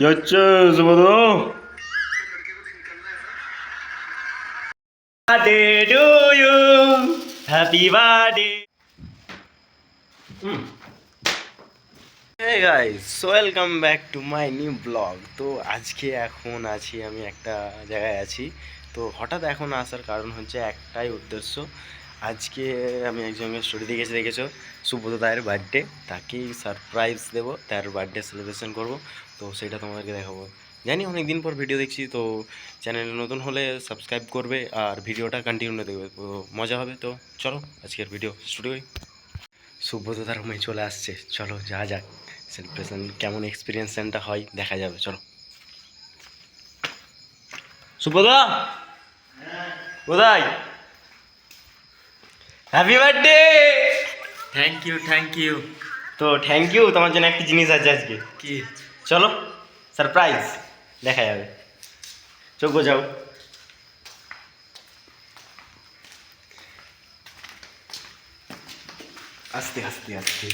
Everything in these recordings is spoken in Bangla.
কি হচ্ছে Subodh? Birthday to you, happy birthday. Hey guys, welcome back to my new blog. তো আজকে এখন আছি আমি একটা জায়গায় আছি। তো হঠাৎ এখন আসার কারণ হচ্ছে একটাই উদ্দেশ্য। আজকে আমি একজনের স্টোরি দেখেছো সুব্রত দায়ের বার্থডে, তাকেই সারপ্রাইজ দেবো, তার বার্থডে সেলিব্রেশন করব। তো সেটা তোমাদেরকে দেখাবো। জানি অনেক দিন পর ভিডিও দেখছি, তো চ্যানেলে নতুন হলে সাবস্ক্রাইব করবে আর ভিডিওটা কন্টিনিউ দেখবে, তো মজা হবে। তো চলো আজকের ভিডিও শুরু করি। সুব্রত তার রুমে চলে আসছে, চলো যা যাক সেলিব্রেশন কেমন এক্সপিরিয়েন্সটা হয় দেখা যাবে, চলো। সুব্রত কোথায়? Happy birthday. Thank you. তো থ্যাংক ইউ, তোমার জন্য একটা জিনিস আছে আজকে। কি? চলো সারপ্রাইজ দেখা যাবে, চোখ বোঝাও। আস্তে আস্তে আস্তে।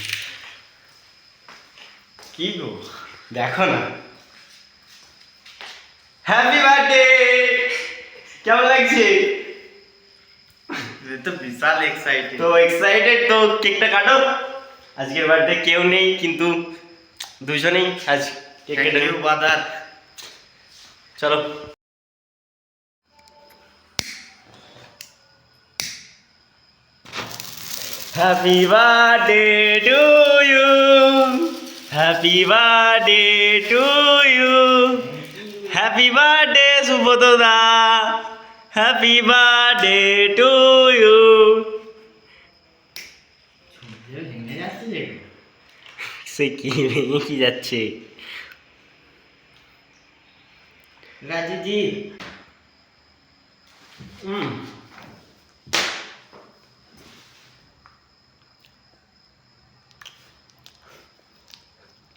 কি গো, দেখো না। হ্যাপি বার্থডে, কেমন লাগছে? তো বিশাল এক্সাইটেড। তো এক্সাইটেড, তো কেকটা কাটো। আজকের বার্থডে কেউ নেই, কিন্তু দুজনেই আজ কেক কেটে নেব। বাদার। চলো। Happy birthday to you, happy birthday to you, happy birthday Subrata দা, হ্যাপি বার্থডে টু ইউ। ভেঙে যাচ্ছে যে। সে কি ভেঙে কি যাচ্ছে? রাজুজি।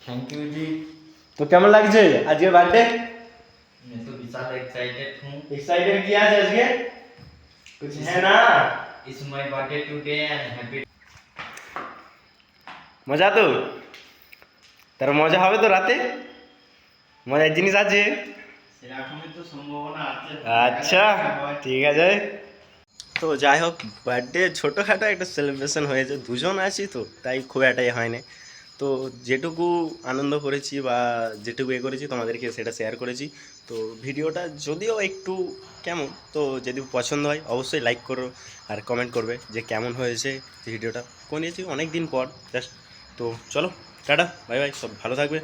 Thank you ji. তো কেমন লাগছে আজকে বার্থডে? मैं तो विशाल एक्साइटेड हूँ। एक्साइटेड किया है আজকে? कुछ है ना? It's my birthday today and happy. মজা তো? তার মজা হবে তো রাতে? মজার জিনিস আছে? সেরকমই তো সম্ভাবনা আছে। আচ্ছা ঠিক আছে। তো যাই হোক, বার্থডে ছোটোখাটো একটা সেলিব্রেশন হয়েছে, দুজন আছি তো তাই খুব একটাই হয় না। তো যেটুকু আনন্দ করেছি বা যেটুকু করেছি তোমাদেরকে সেটা শেয়ার করেছি। তো ভিডিওটা যদিও একটু কেমন, তো যদি পছন্দ হয় অবশ্যই লাইক করো আর কমেন্ট করবে যে কেমন হয়েছে ভিডিওটা। করেছি অনেক দিন পর জাস্ট। তো চলো টাটা, বাই বাই, সব ভালো থাকবে।